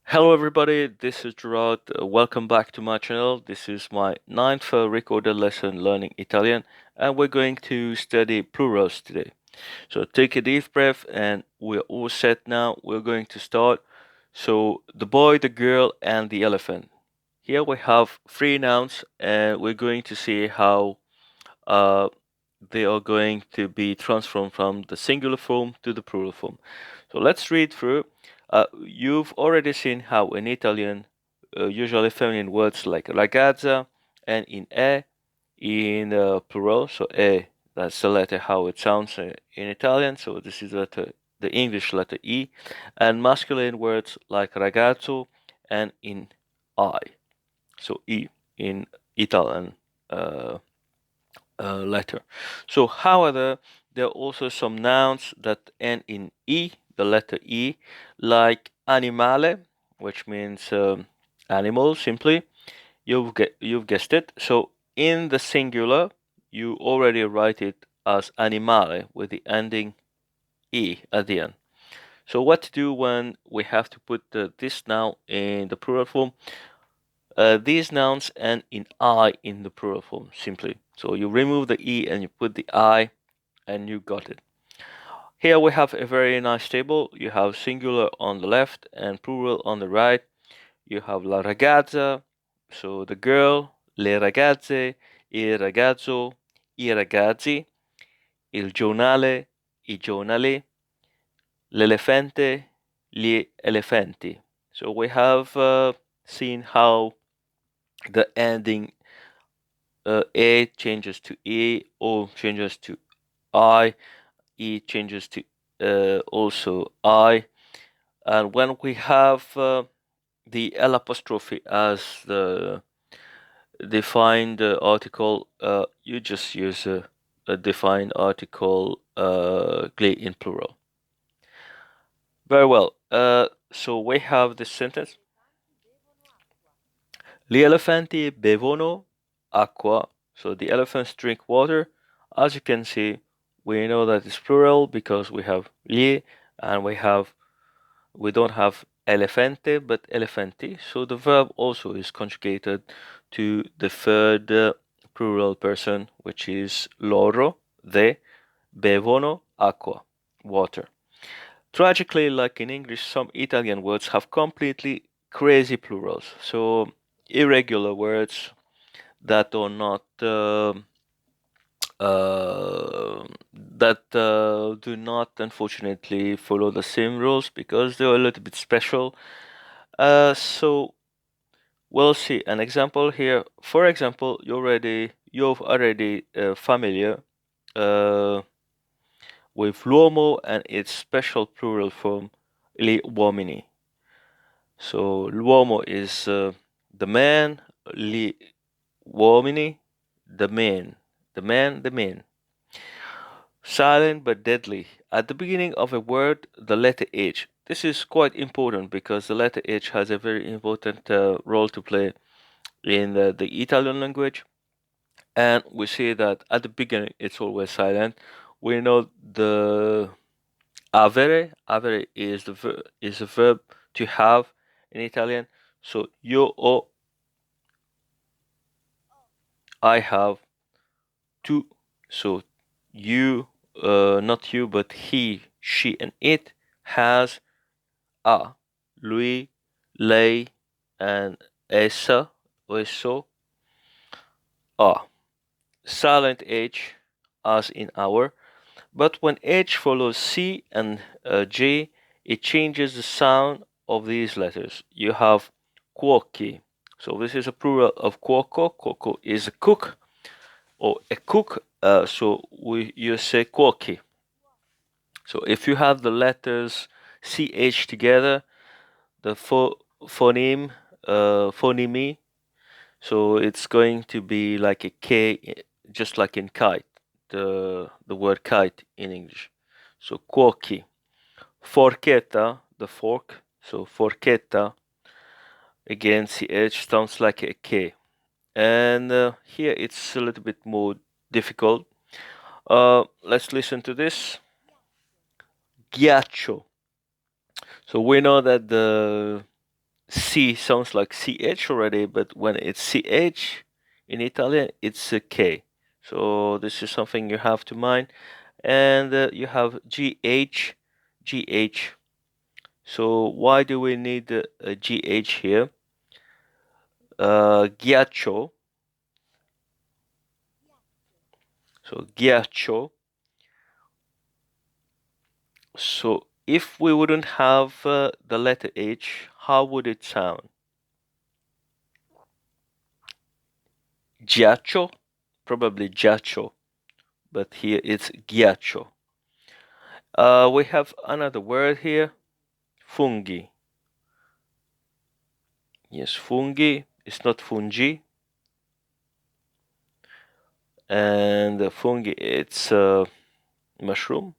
Hello everybody, this is Gerard. Welcome back to my channel. This is my ninth recorded lesson learning Italian, and we're going to study plurals today. So take a deep breath and we're all set now. We're going to start. So the boy, the girl, and the elephant. Here we have three nouns and we're going to see how uh, they are going to be transformed from the singular form to the plural form. So let's read through. You've already seen how in Italian, usually feminine words like ragazza and in plural, so that's the letter how it sounds in Italian, so this is the English letter E, and masculine words like ragazzo and in I, so E in Italian uh, letter. So, however, there are also some nouns that end in E, the letter E, like animale, which means animal simply. You've guessed it. So, in the singular, you already write it as animale with the ending E at the end. So, what to do when we have to put this noun in the plural form? These nouns end in I in the plural form, simply. So you remove the E and you put the I, and you got it. Here we have a very nice table. You have singular on the left and plural on the right. You have la ragazza, so the girl, le ragazze, il ragazzo, I ragazzi, il giornale, I giornali, l'elefante, gli elefanti. So we have seen how the ending A changes to E, O changes to I, E changes to also I. And when we have the L apostrophe as the defined article, you just use a defined article gli in plural. Very well. So we have this sentence. Gli elefanti bevono acqua. So the elephants drink water. As you can see, we know that it's plural because we have gli and we don't have elefante but elefanti. So the verb also is conjugated to the third plural person, which is loro, they bevono acqua, water. Tragically, like in English, some Italian words have completely crazy plurals. So irregular words that are not do not unfortunately follow the same rules because they're a little bit special. So we'll see an example here. For example, you've already familiar uh, with l'uomo and its special plural form gli uomini. So l'uomo is the man, gli uomini, the man, the men. Silent but deadly. At the beginning of a word, the letter H. This is quite important because the letter H has a very important role to play in the Italian language. And we see that at the beginning it's always silent. We know the avere is is a verb to have in Italian. So io ho, I have, tu. So you, not you, but he, she, and it has a, lui, lei, and essa, or esso, a. Silent H, as in our. But when H follows C and J, it changes the sound of these letters. You have cuochi. So this is a plural of cuoco. Cuoco is a cook or a cook. So you say cuochi. So if you have the letters CH together, the phoneme, phoneme, so it's going to be like a K, just like in kite, the word kite in English. So cuochi. Forchetta, the fork. So forchetta, again, CH sounds like a K. And here it's a little bit more difficult. Let's listen to this. Ghiaccio. So we know that the C sounds like CH already, but when it's CH in Italian, it's a K. So this is something you have to mind. And you have GH, GH. So why do we need a GH here? Ghiaccio. So ghiaccio. So if we wouldn't have the letter H, how would it sound? Ghiaccio? Probably ghiaccio, but here it's ghiaccio. We have another word here, fungi. Yes, fungi. It's not fungi. And fungi, it's mushroom.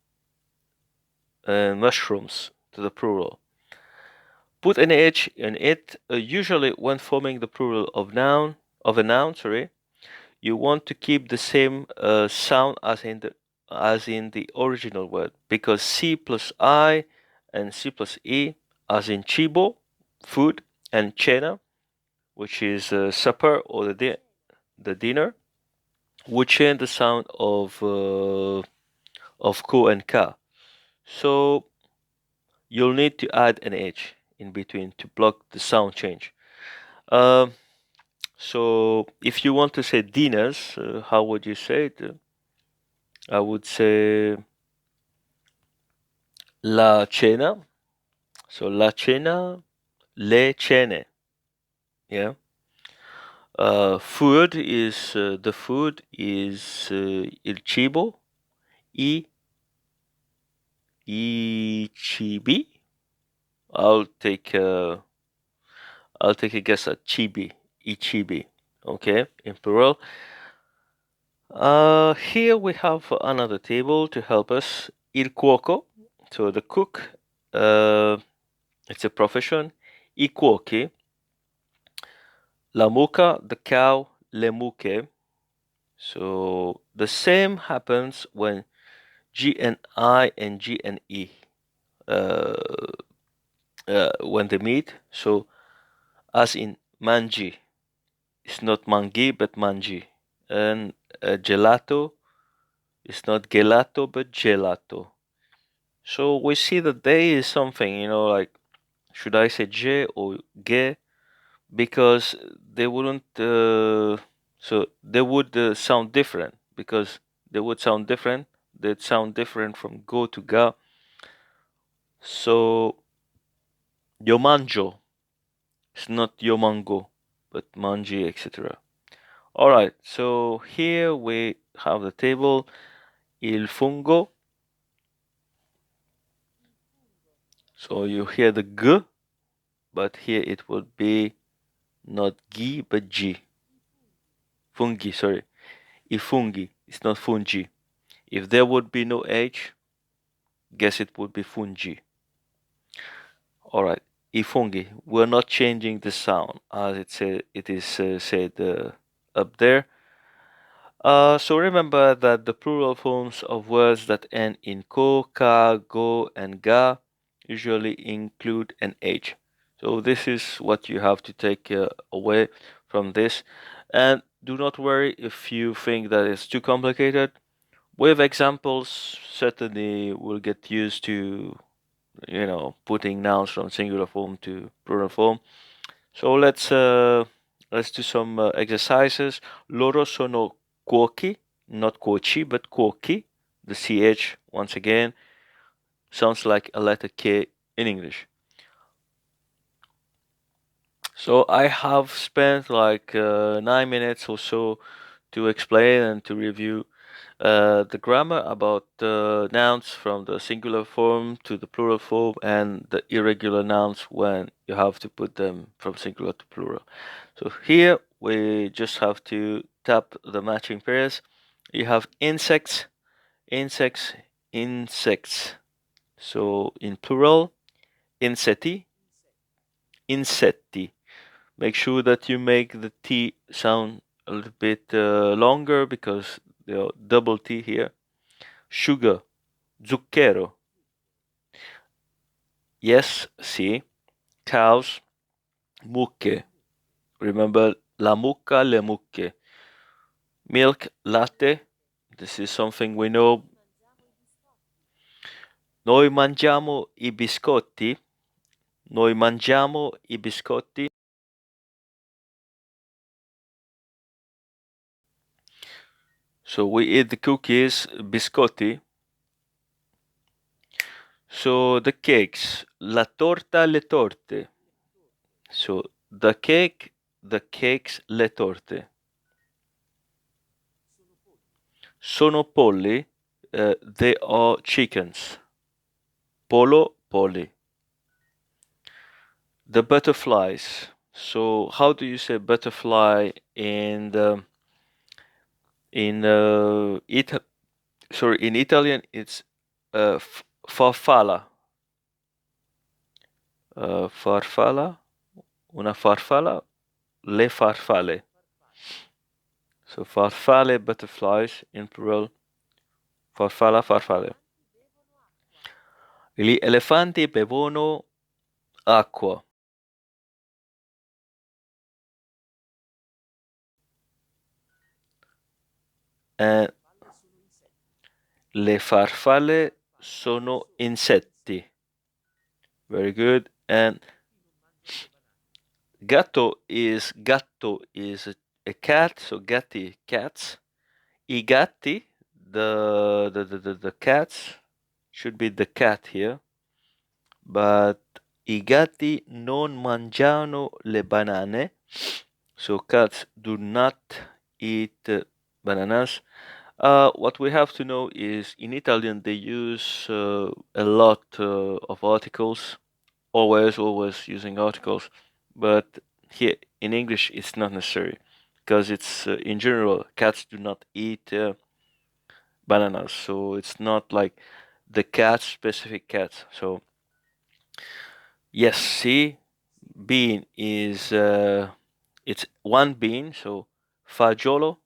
And mushrooms to the plural. Put an H in it, usually when forming the plural of a noun, sorry. You want to keep the same sound as in the original word, because C plus I and C plus E, as in cibo, food, and cena, which is supper or the dinner, would change the sound of ko and ka. So you'll need to add an H in between to block the sound change. Um, so if you want to say dinners, how would you say it? I would say la cena. So la cena, le cene. Yeah. Food is the food is il cibo, i i cibi. I'll take uh, I'll take a guess at cibi, i cibi. Okay, in plural. Here we have another table to help us. Il cuoco, so the cook. It's a profession. I cuochi. La mucca, the cow, le mucche. So the same happens when G and I and G and E uh, when they meet. So as in mangi, it's not mangi but mangi, and gelato is not gelato but gelato. So we see that there is something, like should I say J or ge? Because they wouldn't so they would sound different, because they would sound different, they'd sound different from go to ga. So yo mangio, it's not yo mango but mangi, etc. All right, so here we have the table. Il fungo, so you hear the g, but here it would be not gi but g. Fungi, sorry. I funghi, it's not fungi. If there would be no H, guess it would be fungi. Alright, I funghi. We're not changing the sound as it is said up there. So remember that the plural forms of words that end in ko, ka, go, and ga usually include an H. So this is what you have to take away from this. And do not worry if you think that it's too complicated. With examples, certainly we'll get used to, putting nouns from singular form to plural form. So let's do some exercises. Loro sono cuochi, not cuoci, but cuochi. The ch once again sounds like a letter K in English. So I have spent like 9 minutes or so to explain and to review the grammar about nouns from the singular form to the plural form, and the irregular nouns when you have to put them from singular to plural. So here we just have to tap the matching pairs. You have insects, insects, insects. So in plural, insetti, insetti. Make sure that you make the T sound a little bit longer, because the double T here. Sugar, zucchero. Yes, see. Cows, Mucche. Remember la mucca, le mucche. Milk, latte. This is something we know. Noi mangiamo I biscotti. Noi mangiamo I biscotti. So we eat the cookies, biscotti. So the cakes, la torta, le torte. So the cakes, le torte. Sono polli, they are chickens. Polo, polli. The butterflies. So how do you say butterfly in the in Italian it's farfalla. Farfalla, una farfalla, le farfalle. So farfalle, butterflies in plural. Farfalla, farfalle. Gli elefanti bevono acqua. And le farfalle sono insetti. Very good. And gatto is a cat, so gatti, cats. I gatti, the cats, should be the cat here. But I gatti non mangiano le banane. So cats do not eat bananas. What we have to know is in Italian they use a lot of articles, always using articles, but here in English it's not necessary because it's in general cats do not eat bananas, so it's not like the cat specific cat. So yes, see, bean is it's one bean, so fagiolo,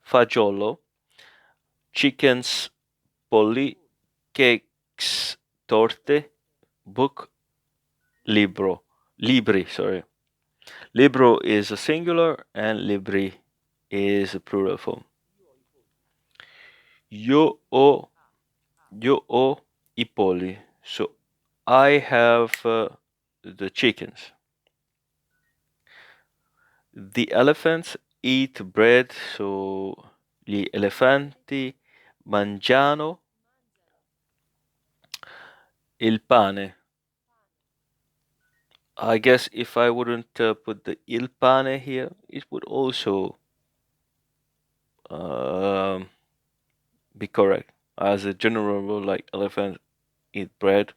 fagiolo, chickens, polli, cakes, torte, book, libro, libri, sorry. Libro is a singular and libri is a plural form. Io ho, io ho I polli. So I have the chickens. The elephants eat bread, so gli elefanti mangiano il pane. I guess if I wouldn't put the il pane here, it would also um, be correct. As a general rule, like elephants eat bread.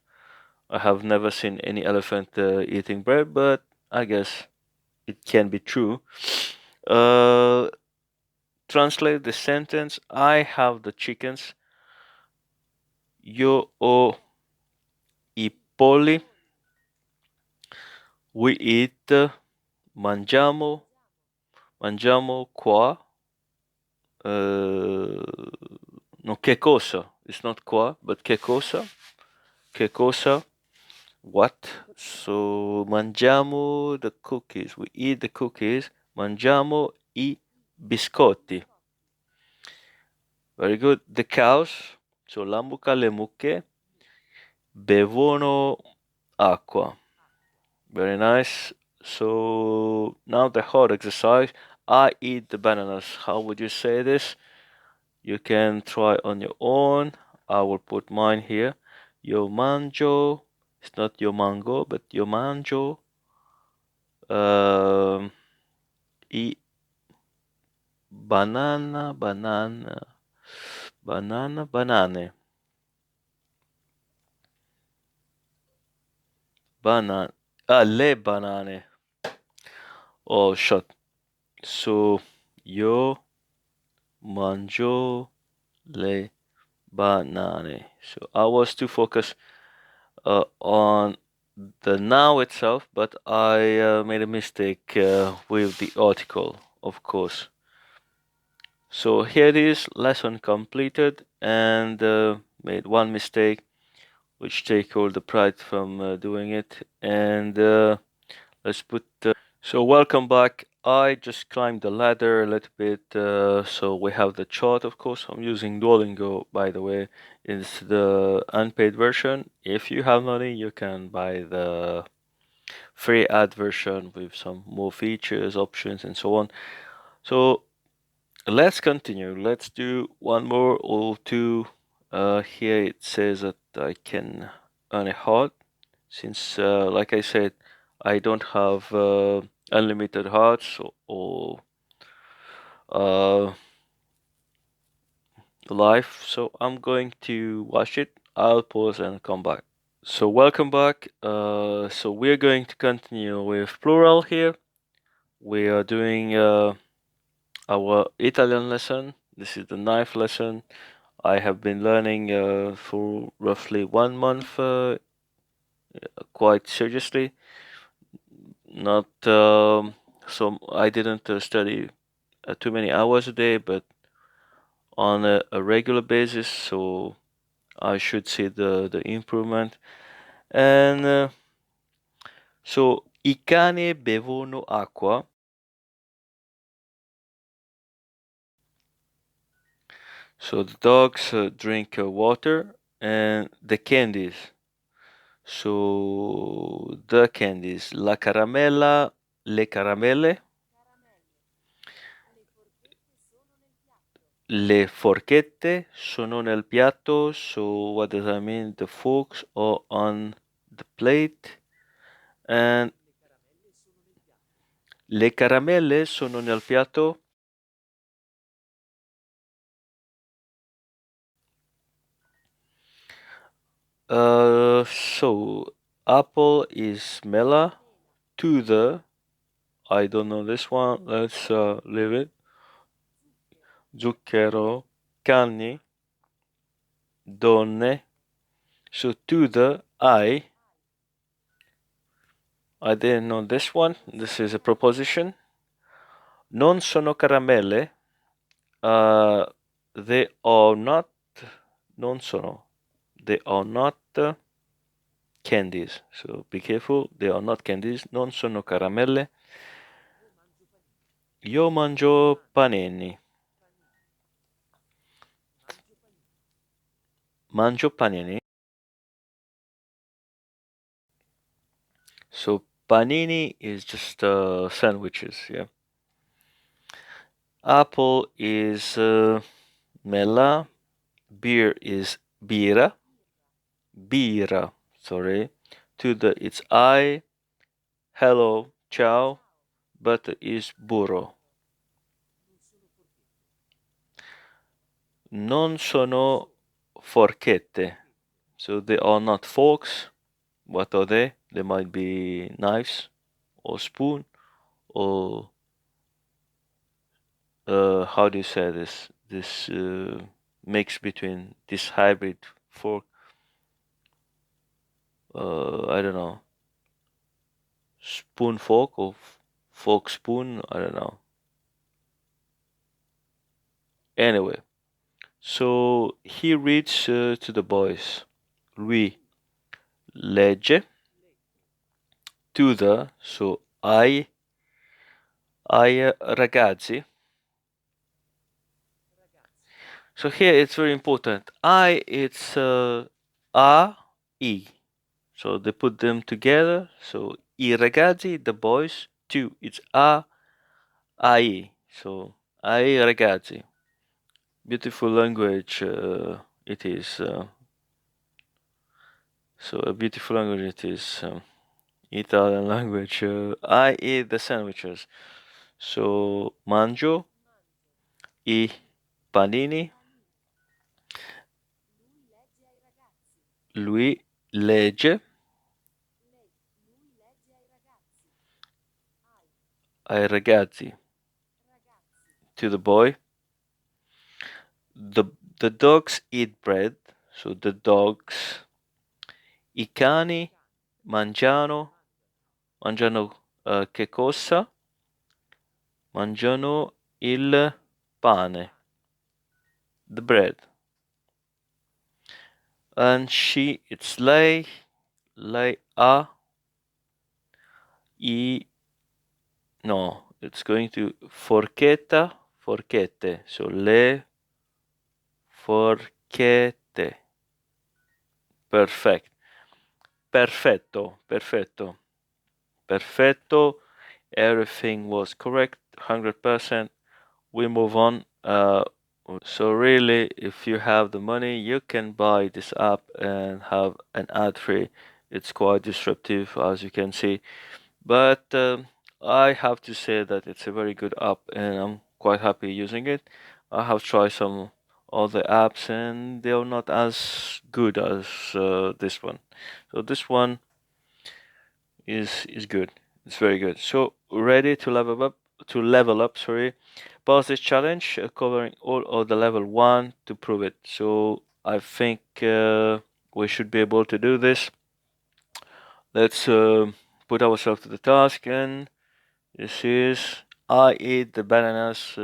I have never seen any elephant eating bread, but I guess it can be true. Uh, Translate the sentence: I have the chickens. Io ho I polli. We eat. Mangiamo. Mangiamo qua. No, che cosa? It's not qua, but che cosa? Che cosa? What? So mangiamo the cookies. We eat the cookies. Mangiamo I biscotti. Very good. The cows. So la mucca, le mucche bevono acqua. Very nice. So now the hard exercise. I eat the bananas. How would you say this? You can try on your own. I will put mine here. Io mangio. It's not io mango, but io mangio. I banana, banana, banana, banane. Banana. Ah, le banane. Oh, shit. So, io mangio le banane. So I was too focused on the now itself, but I made a mistake with the article, of course. So here it is, lesson completed, and made one mistake, which take all the pride from doing it. And let's put. So welcome back. I just climbed the ladder a little bit. So we have the chart, of course. I'm using Duolingo, by the way. It's the unpaid version. If you have money, you can buy the free ad version with some more features, options, and so on. So let's continue. Let's do one more or two. Here it says that I can earn a heart. Since, like I said, I don't have unlimited hearts or uh, life, so I'm going to watch it. I'll pause and come back. So welcome back. So we're going to continue with plural here. We are doing our Italian lesson. This is the ninth lesson. I have been learning for roughly 1 month, quite seriously. Not so I didn't study too many hours a day, but on a regular basis. So I should see the improvement. And so I cani bevono acqua. So the dogs drink water, and the candies. So the candies, la caramella, le caramelle, le forchette sono nel piatto. So what does that mean? The forks are on the plate, and le caramelle sono nel piatto. So apple is mela to the. I don't know this one. Let's leave it. Zucchero, cani, donne. So to the I didn't know this one. This is a proposition. Non sono caramelle. Uh, they are not. Non sono. They are not candies. So be careful. They are not candies. Non sono caramelle. Io mangio panini. Mangio panini. So panini is just sandwiches, yeah. Apple is mela. Beer is bira. Bira, sorry. To the it's I. Hello, ciao. Butter is burro. Non sono forchette. So they are not forks. What are they? They might be knives or spoon or how do you say this? This mix between this hybrid fork. I don't know. Spoon fork or fork spoon. I don't know. Anyway, so he reads to the boys. Lui legge to the so ai ragazzi. So here it's very important. I it's a e. So they put them together. So I ragazzi, the boys. Two, it's a ai. So ai ragazzi. Beautiful language it is. So a beautiful language it is. Italian language. I eat the sandwiches. So mangio I panini. Lui legge ai ragazzi. To the boy. The the dogs eat bread. So the dogs. I cani mangiano che cosa? Mangiano il pane, the bread. And it's lei ha I, no, it's going to forchetta, forchette. So le forchette. Perfect. Perfetto, perfetto, perfetto. Everything was correct, 100%. We move on. So really, if you have the money, you can buy this app and have an ad free. It's quite disruptive, as you can see. But I have to say that it's a very good app, and I'm quite happy using it. I have tried some other apps, and they are not as good as this one. So this one is good. It's very good. So ready to level up? To level up, sorry. Pass this challenge, covering all of the level 1 to prove it. So I think we should be able to do this. Let's put ourselves to the task, and this is I eat the bananas.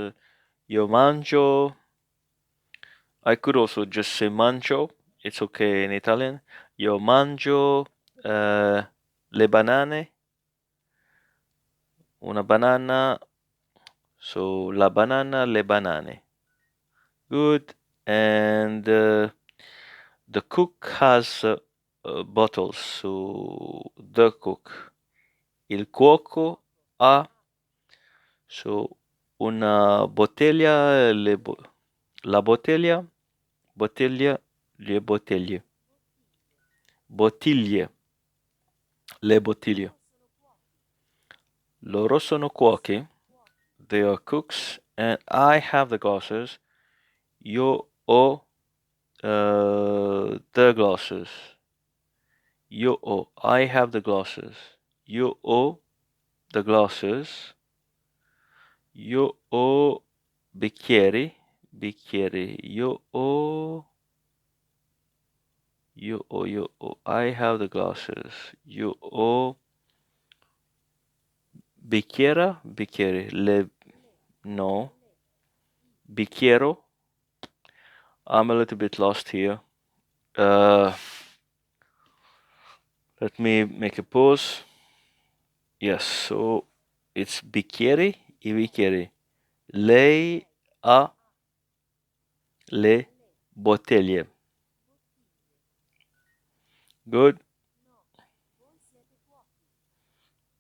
Io mangio. I could also just say mangio. It's okay in Italian. Io mangio le banane. Una banana. So la banana, le banane. Good. And the cook has bottles. So the cook. Il cuoco ha. So una bottiglia, la bottiglia, bottiglia, le bottiglie. Bottiglie, le bottiglie. Loro sono cuochi. They are cooks. And I have the glasses. Io ho the glasses. Io ho. I have the glasses. Io ho the glasses. Io ho bicchieri. Bicchieri. Io ho. Io ho. I have the glasses. Io ho. Bicchiera. Bicchieri. Le. No. Bicchiero. I'm a little bit lost here. Let me make a pause. Yes, so it's bicchieri, I bicchieri. Lei ha le bottiglie. Good.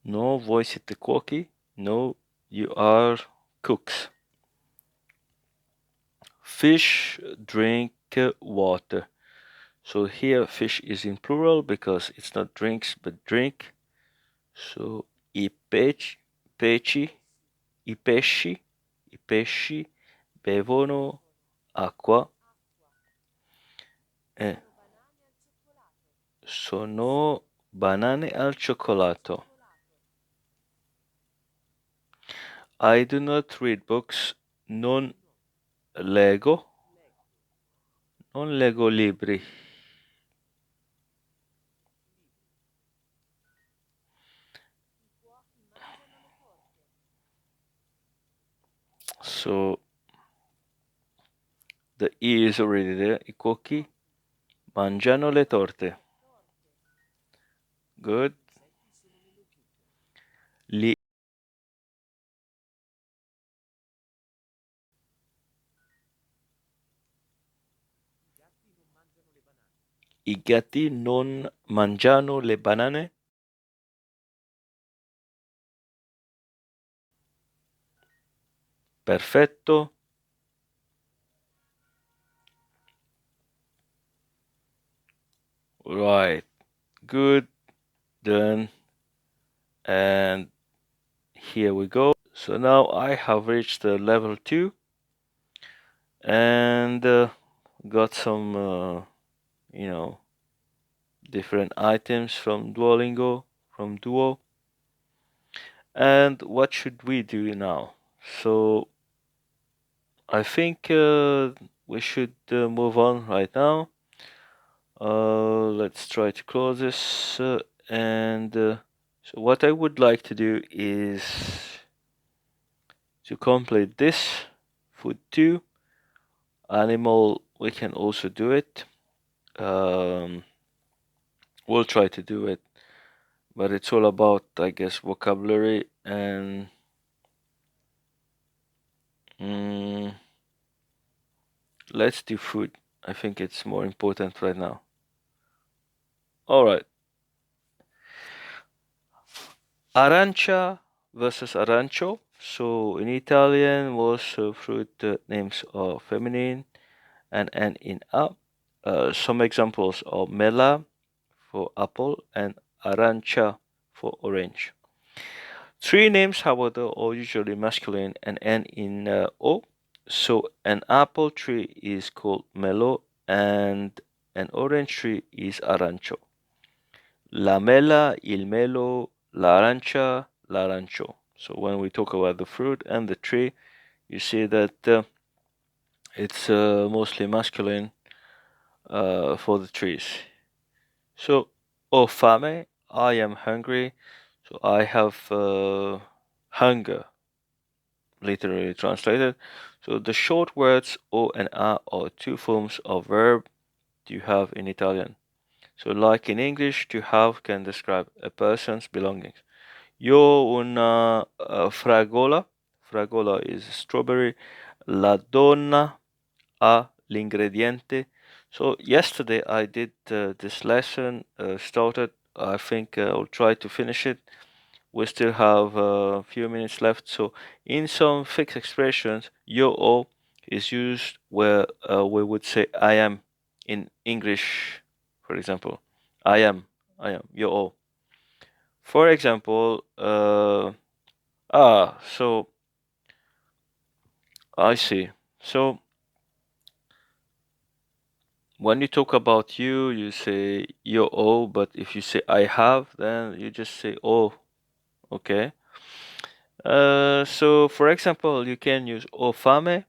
No, voi siete cuochi. No, you are cooks. Fish drink water. So here fish is in plural because it's not drinks but drink. So i pesci bevono acqua. Sono banane al cioccolato. I do not read books. Non leggo. Non leggo libri. So the E is already there. I cuochi mangiano le torte. Good. Li I gatti non mangiano le banane. Perfetto. Right. Good. Done. And here we go. So now I have reached level 2 and got some, different items from Duolingo, from Duo. And what should we do now? So I think we should move on right now. Let's try to close this. And so what I would like to do is to complete this. Food 2. Animal, we can also do it. We'll try to do it but it's all about, I guess, vocabulary and mm, let's do food. I think it's more important right now. All right. Arancia versus arancio. So in Italian, most fruit names are feminine and end in a. Some examples are mela for apple and arancia for orange. Three names, however, are usually masculine and end in o. So an apple tree is called melo and an orange tree is arancio. La mela, il melo, l'arancia, l'arancio. So when we talk about the fruit and the tree, you see that it's mostly masculine for the trees. So, ho fame, I am hungry. So I have hunger, literally translated. So the short words o and a are two forms of verb you have in Italian. So like in English, to have can describe a person's belongings. Io una fragola. Fragola is strawberry. La donna ha l'ingrediente. So yesterday I did this lesson, started. I think I'll try to finish it. We still have a few minutes left. So in some fixed expressions, yo is used where we would say I am in English, for example. I am, yo. For example, so I see. So when you talk about you, you say yo oh, but if you say I have, then you just say oh, okay. So for example, you can use o fame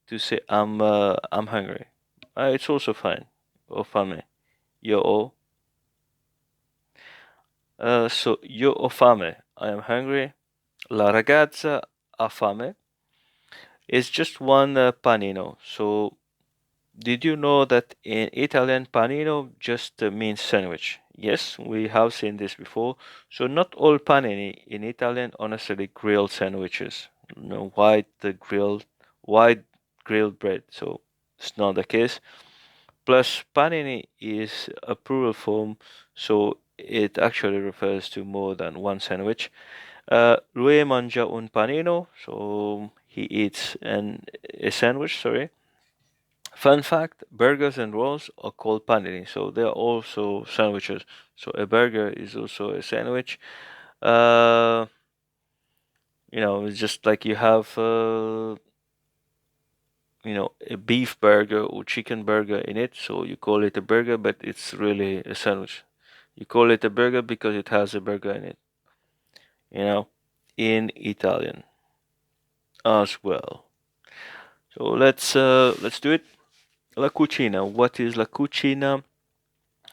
to say I'm hungry. It's also fine. O fame, yo oh. So io ho fame, I am hungry. La ragazza ha fame. It's just one panino. So did you know that in Italian panino just means sandwich? Yes, we have seen this before. So not all panini in Italian are necessarily grilled sandwiches. No, white grilled bread. So it's not the case. Plus panini is a plural form, so it actually refers to more than one sandwich. Lui mangia un panino, so he eats a sandwich, sorry. Fun fact, burgers and rolls are called panini, so they're also sandwiches. So a burger is also a sandwich. Uh, it's just like you have, a beef burger or chicken burger in it, so you call it a burger, but it's really a sandwich. You call it a burger because it has a burger in it, you know, in Italian as well. So let's do it. La cucina. What is la cucina?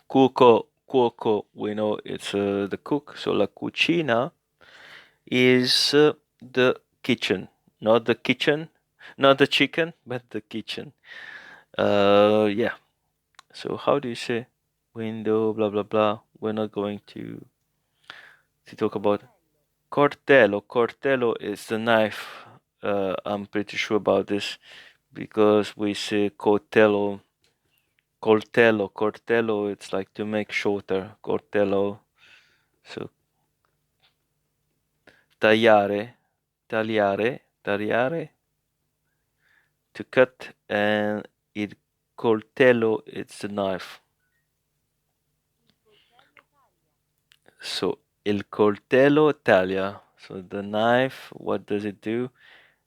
Cuoco. We know it's the cook. So la cucina is the kitchen, not the kitchen, not the chicken, but the kitchen. Yeah. So how do you say window? Blah blah blah. We're not going to talk about cortello. Cortello is the knife. I'm pretty sure about this because we say coltello. Coltello, it's like to make shorter. Coltello. So tagliare, to cut, and il coltello, it's the knife. So il coltello taglia. So the knife, what does it do?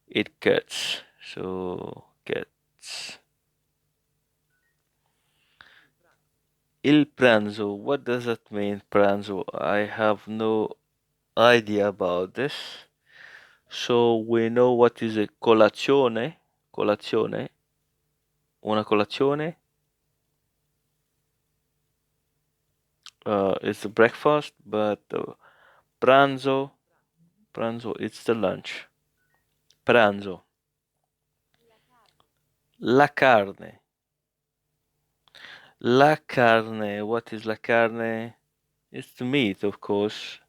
It cuts. So cuts. Il pranzo. What does that mean, pranzo? I have no idea about this. So we know what is a colazione. Colazione. Una colazione. It's the breakfast, but pranzo. Pranzo, it's the lunch. Pranzo. La carne. La carne. What is la carne? It's the meat, of course.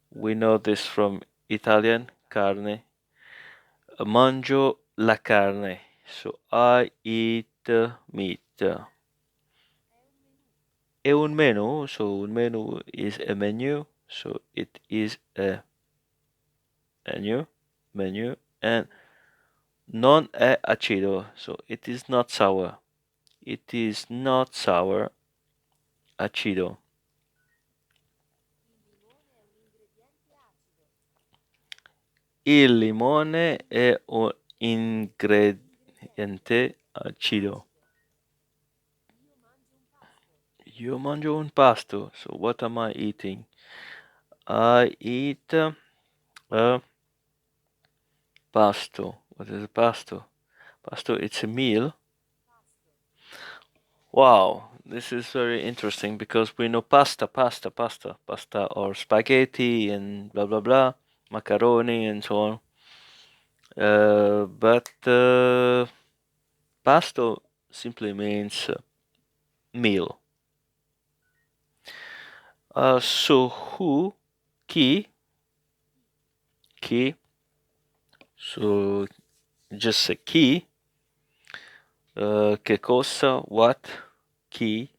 We know this from Italian, carne. Mangio la carne. So I eat meat. È un menu, so un menu is a menu, so it is a menu, and non è acido, so it is not sour. It is not sour, acido. Il limone è un ingrediente acido. Io mangio un pasto, so what am I eating? I eat a pasto. What is a pasto? Pasto, it's a meal. Wow, this is very interesting because we know pasta, or spaghetti and blah blah blah, macaroni and so on. But pasto simply means meal. So who, chi, so just a chi, che cosa, what, chi.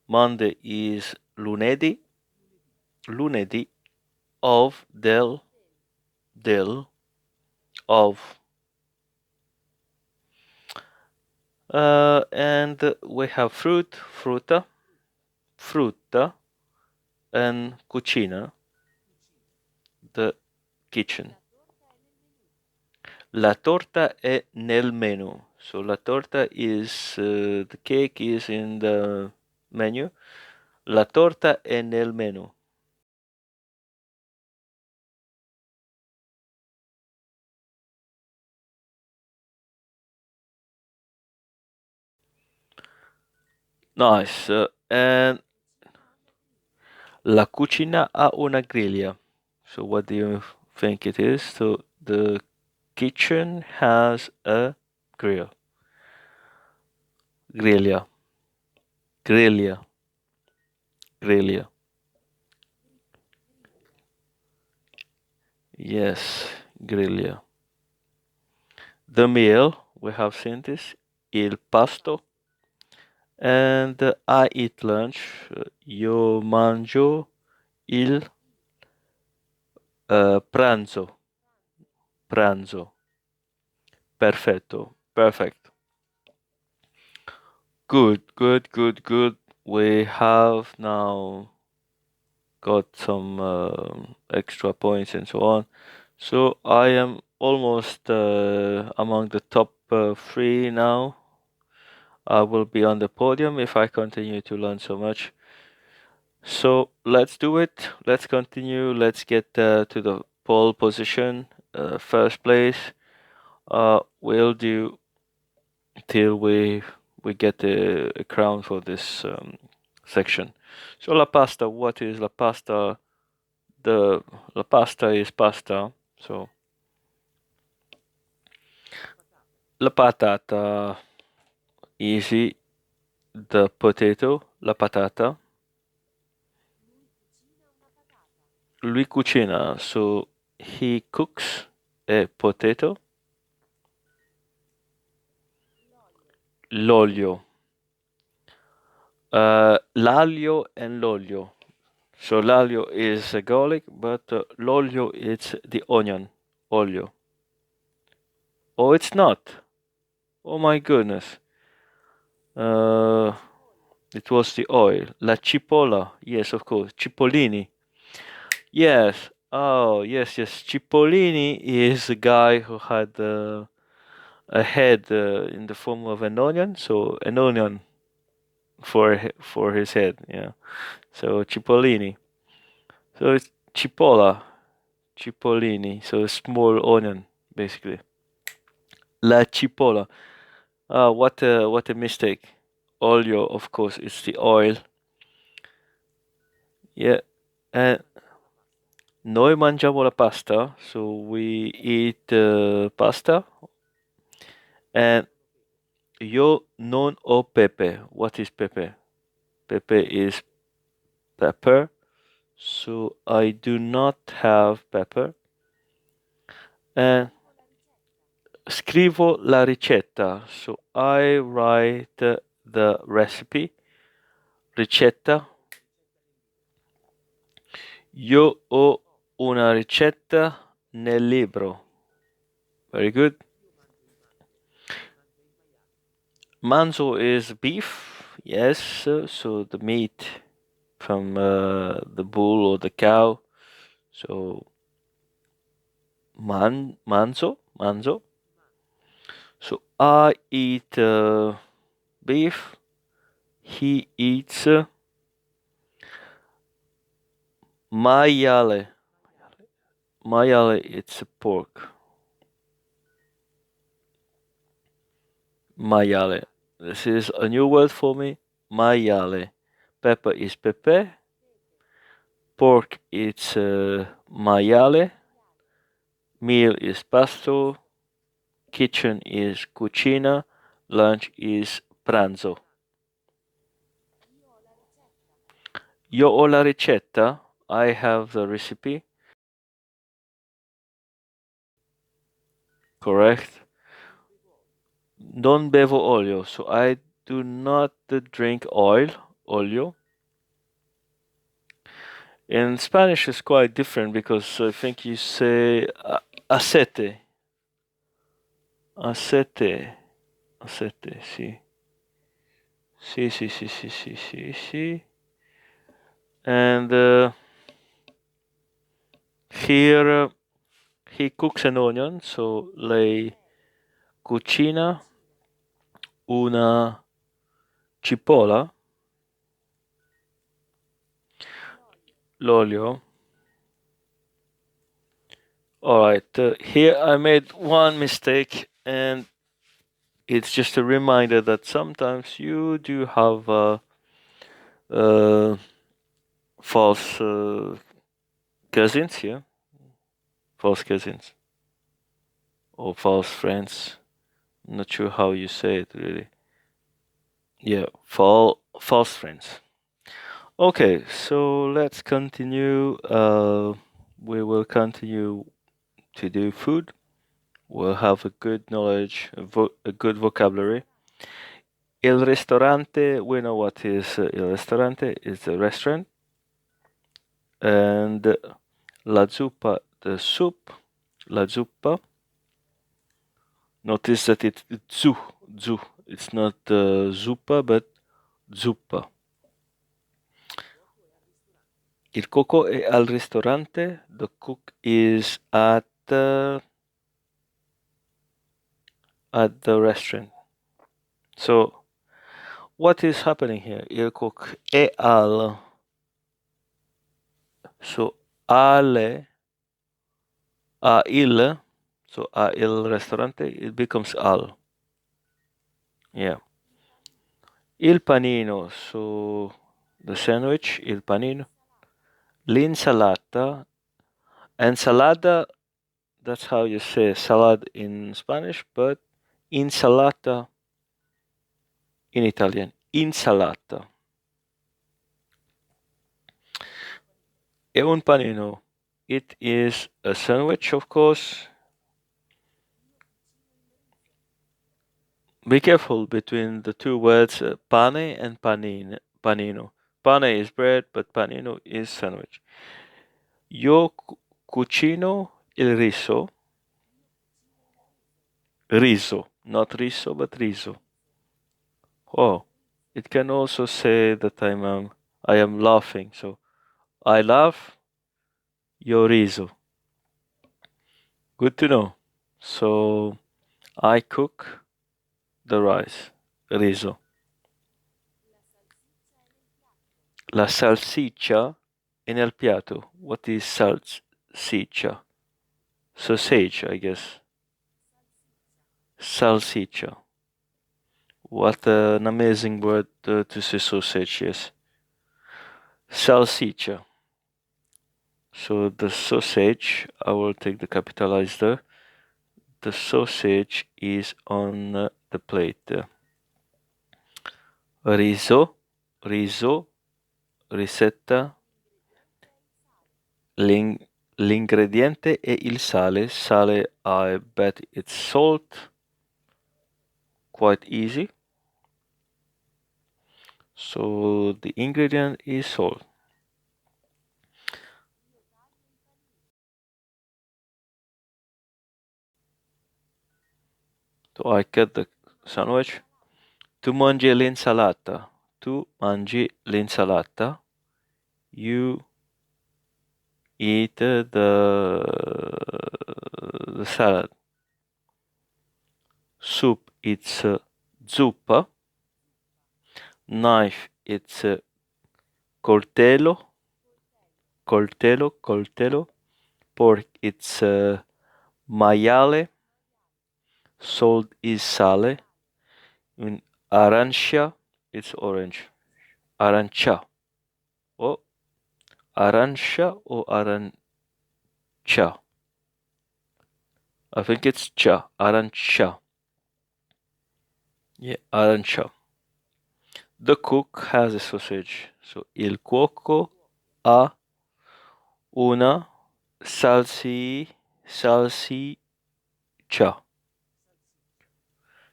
Monday is lunedì, lunedì, of, del, of. And we have fruit, frutta, and cucina, the kitchen. La torta è nel menu. So la torta is the cake is in the menu. La torta è nel menu. Nice. And la cucina ha una griglia. So what do you think it is? So the kitchen has a grill. Griglia. Griglia. Griglia. Yes, griglia. The meal, we have seen this, il pasto, and I eat lunch. Io mangio il pranzo. Pranzo. Perfetto. Perfect. Good. We have now got some extra points and so on. So I am almost among the top three now. I will be on the podium if I continue to learn so much. So let's do it. Let's continue. Let's get to the pole position, first place. We'll do till we get a crown for this section. So la pasta. What is la pasta? La pasta is pasta. So la patata, easy. The potato, la patata. Lui cucina, so he cooks a potato. L'olio. L'aglio and l'olio. So l'aglio is a garlic, but l'olio it's the onion. Olio. Oh, it's not. Oh my goodness. Uh, it was the oil. La cipolla. Yes, of course. Cipollini. Yes. Oh, yes. Cipollini is a guy who had a head in the form of an onion. So an onion for his head. Yeah. So Cipollini. So it's cipolla, cipollini. So small onion, basically. La cipolla. What a mistake. Olio, of course, it's the oil. Yeah. And noi mangiamo la pasta, so we eat pasta. And io non ho pepe. What is pepe? Pepe is pepper. So I do not have pepper. And scrivo la ricetta. So I write the recipe. Ricetta. Io ho una ricetta nel libro. Very good. Manzo is beef. Yes. So the meat from the bull or the cow. So manzo. So I eat beef. He eats maiale. Maiale, it's a pork. Maiale. This is a new word for me. Maiale. Pepper is pepe. Pork it's maiale. Meal is pasto. Kitchen is cucina. Lunch is pranzo. Io ho la ricetta. I have the recipe. Correct. Non bevo olio. So I do not drink oil. Olio. In Spanish, it's quite different because I think you say aceite. Aceite. Aceite, sì. Sì. And here he cooks an onion, so lei cucina una cipolla, l'olio. Alright, here I made one mistake, and it's just a reminder that sometimes you do have uh, false cousins here, false cousins, or false friends. I'm not sure how you say it really. Yeah, false friends. Okay, so let's continue. We will continue to do food. We'll have a good knowledge, a good vocabulary. Il ristorante, we know what is il ristorante, is a restaurant. And la zuppa, the soup, la zuppa. Notice that it's zu. It's not zuppa, but zuppa. Il cuoco è al ristorante. The cook is at the restaurant. So, what is happening here? Il cook è al. So, ale, a il. So, a il ristorante, it becomes al. Yeah. Il panino. So, the sandwich, il panino. L'insalata. Ensalada, that's how you say salad in Spanish, but insalata in Italian. Insalata. E un panino. It is a sandwich, of course. Be careful between the two words pane and panino. Pane is bread, but panino is sandwich. Io cucino il riso. Riso, not riso, but riso. Oh, it can also say that I am laughing. So I laugh. Io riso. Good to know. So I cook the rice. Riso. La salsiccia è nel piatto. What is salsiccia? Sausage, I guess. Salsiccia. What an amazing word to say sausage, yes. Salsiccia. So the sausage, I will take the capitalized there. The sausage is on the plate. Riso, ricetta, l'ingrediente è il sale. Sale, I bet it's salt. Quite easy. So the ingredient is salt. So I cut the sandwich. Tu mangi l'insalata. Tu mangi l'insalata. You eat the salad. Soup, it's zuppa. Knife, it's coltello. Coltello. Pork, it's maiale. Salt is sale. In arancia, it's orange. Arancia. Oh, arancia or arancha? I think it's cha. Arancia. Yeah, arancia. The cook has a sausage. So il cuoco ha una salsiccia.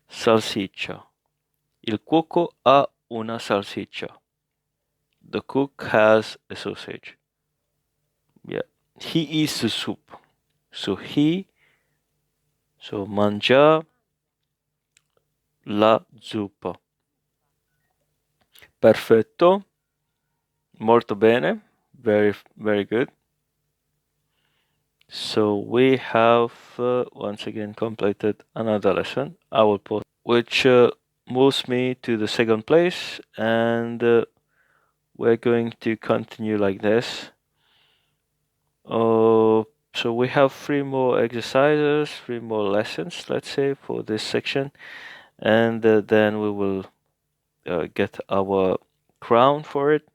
Salsiccia. Il cuoco ha una salsiccia. The cook has a sausage. Yeah. He eats the soup. So mangia la zuppa. Perfetto. Molto bene. Very, very good. So we have once again completed another lesson. I will pause, which moves me to the second place, and we're going to continue like this. So we have 3 more exercises, 3 more lessons, let's say, for this section, and then we will get our crown for it.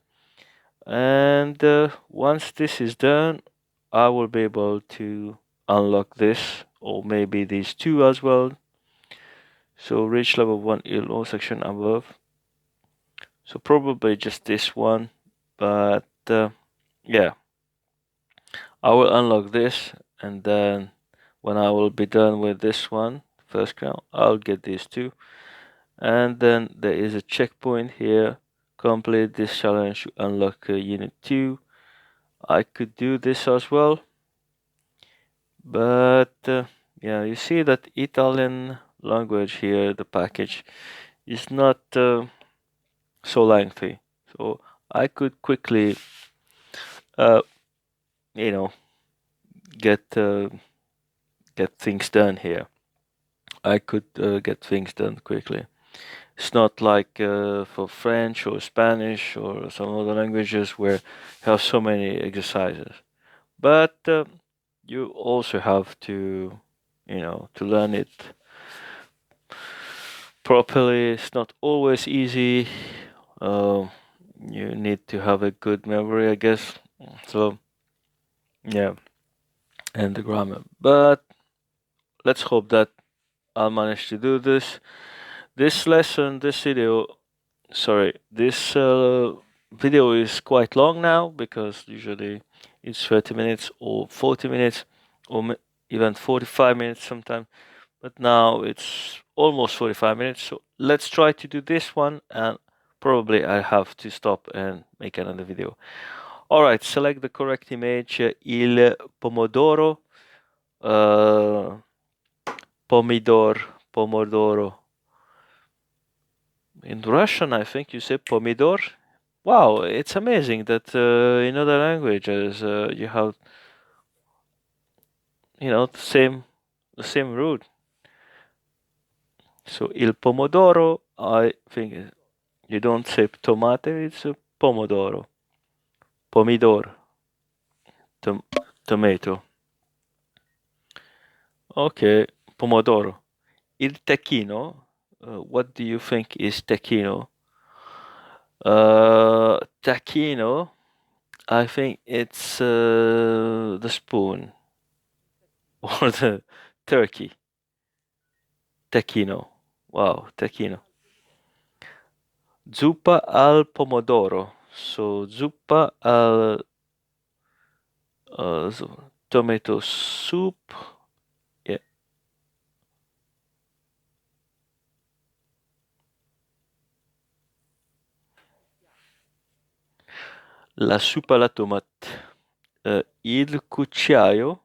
And once this is done, I will be able to unlock this, or maybe these 2 as well. So reach level 1 in all section above. So probably just this one, but yeah, I will unlock this, and then when I will be done with this one, first crown, I'll get these 2. And then there is a checkpoint here. Complete this challenge to unlock unit 2. I could do this as well, but yeah, you see that Italian language here, the package, is not so lengthy. So I could quickly, you know, get things done here. I could get things done quickly. It's not like for French or Spanish or some other languages where you have so many exercises. But you also have to, to learn it properly. It's not always easy. You need to have a good memory, I guess. So, yeah, and the grammar. But let's hope that I'll manage to do this. This lesson, this video, this video is quite long now, because usually it's 30 minutes or 40 minutes or even 45 minutes sometimes. But now it's almost 45 minutes. So let's try to do this one, and probably I have to stop and make another video. All right, select the correct image. Il pomodoro. Pomodoro. In Russian, I think you say pomidor. Wow, it's amazing that in other languages you have, the same root. So il pomodoro, I think you don't say tomate, it's a pomodoro. Pomidor. Tomato. Okay, pomodoro. Il tacchino. What do you think is tacchino? Tacchino, I think it's the spoon or the turkey. Tacchino. Wow, tacchino. Zuppa al pomodoro. So zuppa al tomato soup. Yeah. La soupe alla tomate. Il cucciaio.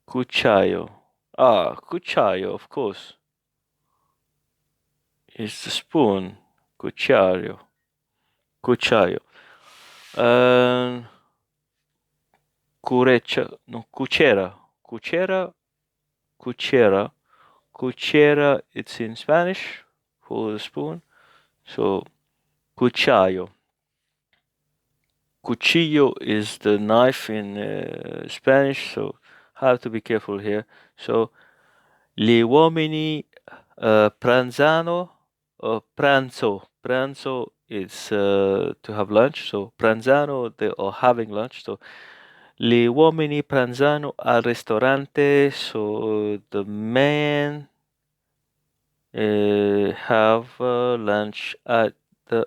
Cucciaio. Ah, cucciaio, of course. It's the spoon. Cucciaio. Cucciaio. Um, cureccia. No, cucera. Cucera. Cucera. Cuchera, it's in Spanish for the spoon. So, cuchillo. Cuchillo is the knife in Spanish, so have to be careful here. So, gli uomini pranzano or pranzo. Pranzo is to have lunch, so pranzano, they are having lunch. So, gli uomini pranzano al ristorante, so the men have lunch at the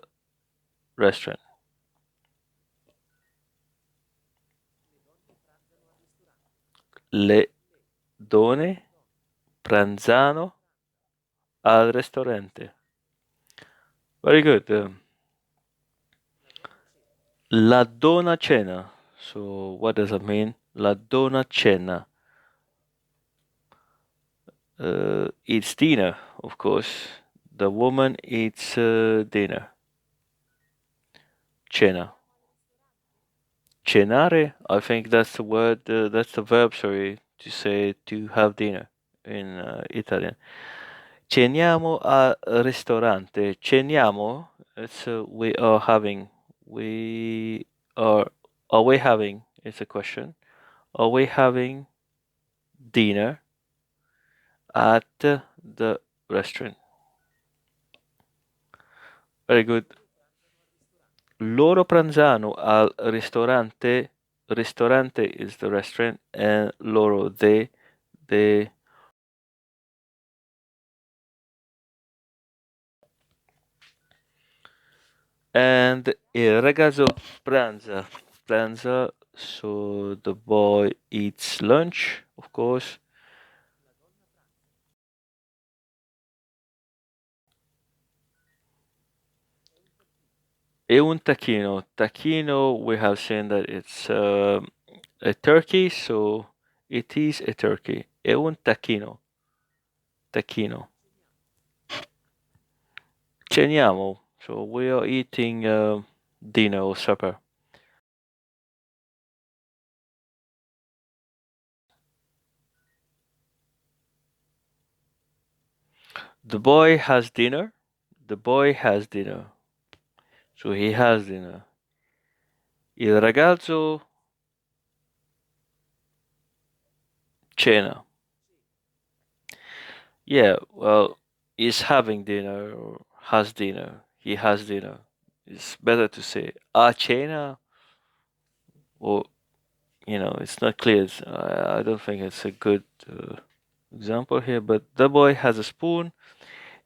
restaurant. Le donne pranzano al ristorante. Very good. La donna cena. So what does that mean? La donna cena. Eats dinner, of course. The woman eats dinner. Cena. Cenare, I think that's the word, that's the verb, sorry, to say to have dinner in Italian. Ceniamo al ristorante. Ceniamo, it's we are having. We are we having? It's a question. Are we having dinner at the restaurant? Very good. Loro pranzano al ristorante. Ristorante is the restaurant, and loro they. And il ragazzo pranza. Pranza, so the boy eats lunch, of course. E un tacchino. Tacchino, we have seen that it's a turkey, so it is a turkey. E un tacchino. Tacchino. Ceniamo. So we are eating dinner or supper. The boy has dinner. The boy has dinner. So he has dinner. Il ragazzo cena. Yeah, well, he's having dinner or has dinner. He has dinner. It's better to say a cena, or it's not clear. I don't think it's a good example here, but the boy has a spoon.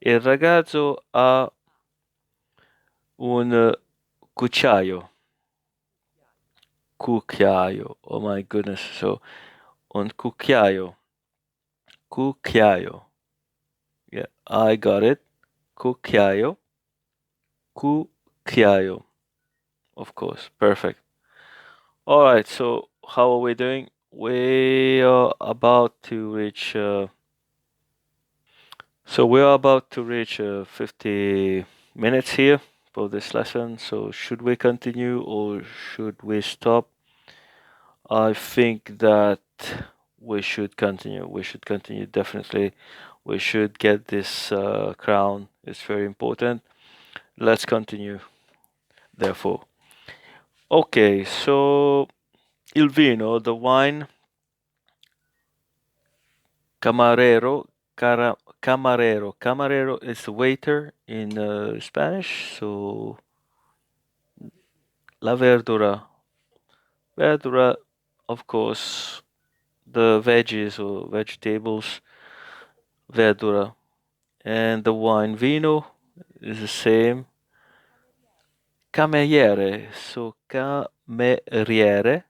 Il ragazzo ha un cucchiaio. Cucchiaio. Oh my goodness. So, un cucchiaio. Cucchiaio. Yeah, I got it. Cucchiaio. Cucchiaio. Of course. Perfect. All right. So, how are we doing? We are about to reach. So we are about to reach 50 minutes here for this lesson. So should we continue or should we stop? I think that we should continue. We should continue definitely. We should get this crown. It's very important. Let's continue. Therefore, okay. So il vino, the wine, camarero, camarero. Camarero is the waiter in Spanish. So la verdura. Verdura, of course, the veggies or vegetables, verdura. And the wine vino is the same. cameriere. So cameriere,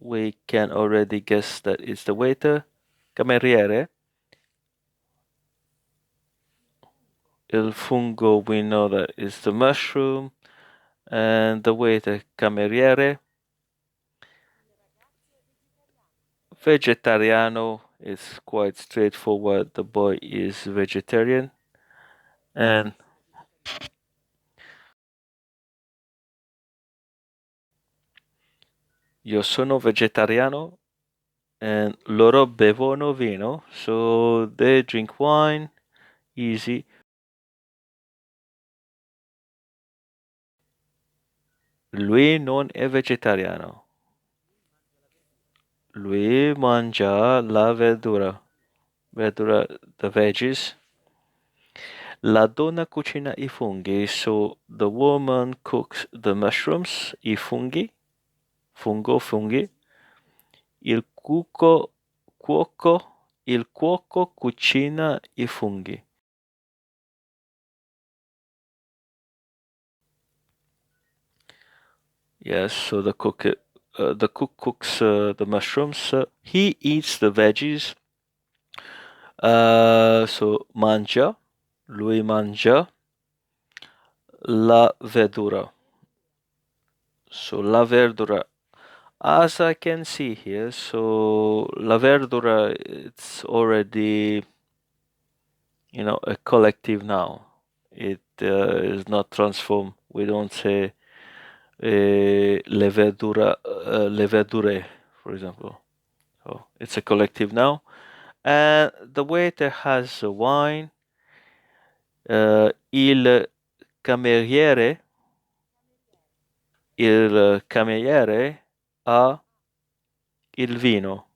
we can already guess that it's the waiter. Cameriere. Il fungo, we know that is the mushroom. And the waiter, cameriere. Vegetariano is quite straightforward. The boy is vegetarian. And io sono vegetariano. And loro bevono vino. So they drink wine. Easy. Lui non è vegetariano. Lui mangia la verdura. Verdura, the veggies. La donna cucina I funghi. So the woman cooks the mushrooms, I funghi. Fungo, funghi. Il cuoco cucina I funghi. Yes, so the cook cooks the mushrooms. He eats the veggies. So mangia, lui mangia la verdura. So la verdura, as I can see here, so la verdura, it's already, a collective noun. It is not transformed. We don't say le verdure, for example. So it's a collective noun. And the waiter has a wine. Il cameriere, ha il vino.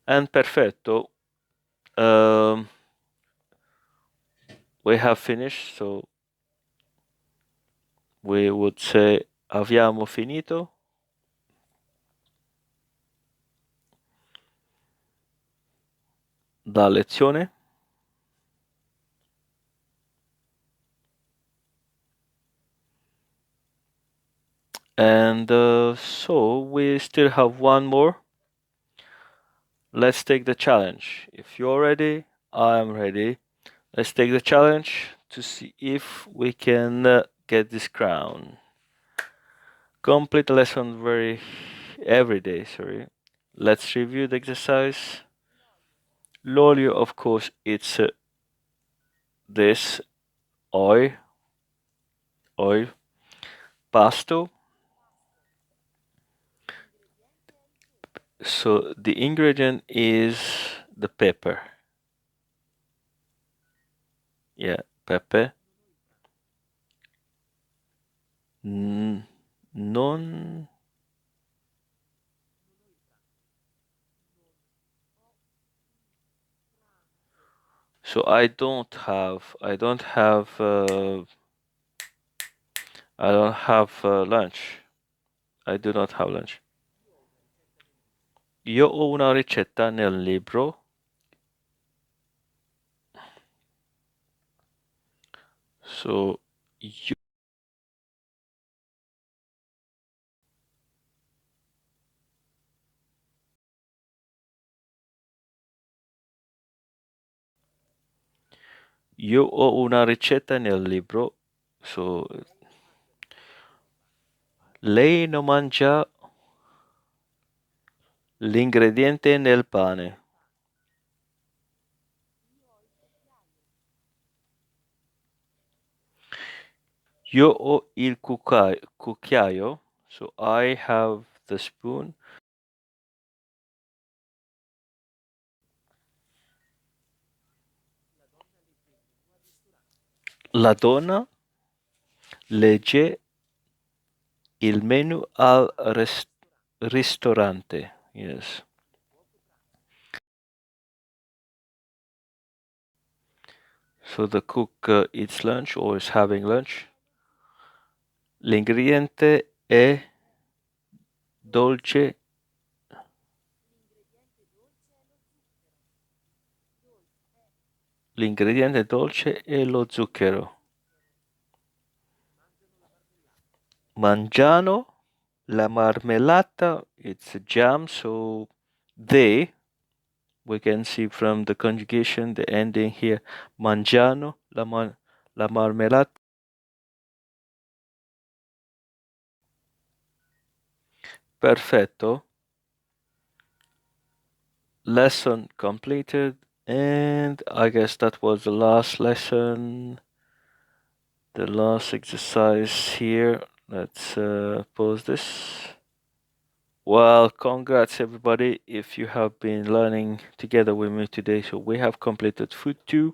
And perfetto. We have finished, so we would say abbiamo finito. La lezione. And so we still have one more. Let's take the challenge. If you're ready, I'm ready. Let's take the challenge to see if we can get this crown. Complete the lesson every day, sorry. Let's review the exercise. L'olio, of course, it's this oil. Pasto. So the ingredient is the pepper. Yeah, pepper. Non. So I don't have lunch. I do not have lunch. Io ho una ricetta nel libro. So io ho una ricetta nel libro. So lei non mangia l'ingrediente nel pane. Io ho il cucchiaio, so I have the spoon. La donna legge il menu al ristorante. Yes. So the cook eats lunch or is having lunch. L'ingrediente è dolce. L'ingrediente dolce è lo zucchero. Mangiano, la marmellata, it's a jam, so they, we can see from the conjugation, the ending here, mangiano, la marmellata. Perfetto. Lesson completed, and I guess that was the last lesson, the last exercise here. Let's pause this. Well, congrats everybody if you have been learning together with me today. So we have completed food 2,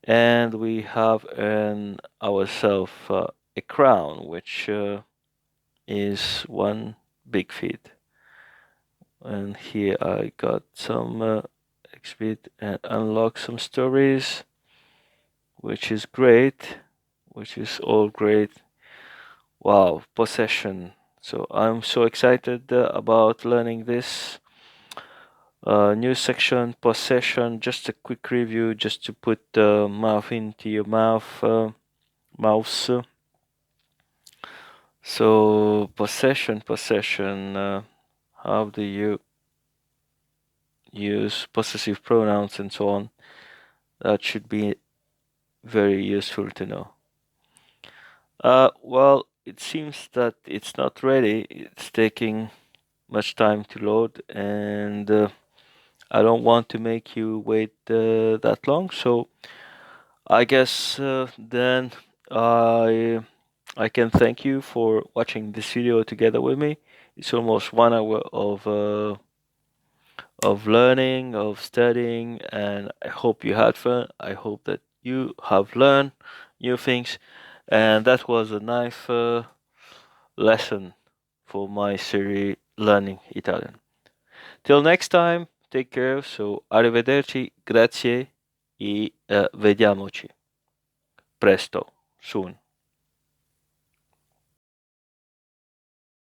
and we have earned ourselves a crown, which is one big feat. And here I got some exhibit and unlock some stories, which is great, which is all great. Wow, possession. So I'm so excited about learning this new section, possession. Just a quick review, just to put the mouth into your mouse. So possession. How do you use possessive pronouns and so on? That should be very useful to know. Well, it seems that it's not ready. It's taking much time to load, and I don't want to make you wait that long. So I guess then I can thank you for watching this video together with me. It's almost 1 hour of learning, of studying, and I hope you had fun. I hope that you have learned new things, and that was a nice lesson for my series Learning Italian. Till next time, take care. So, arrivederci, grazie e vediamoci presto, soon.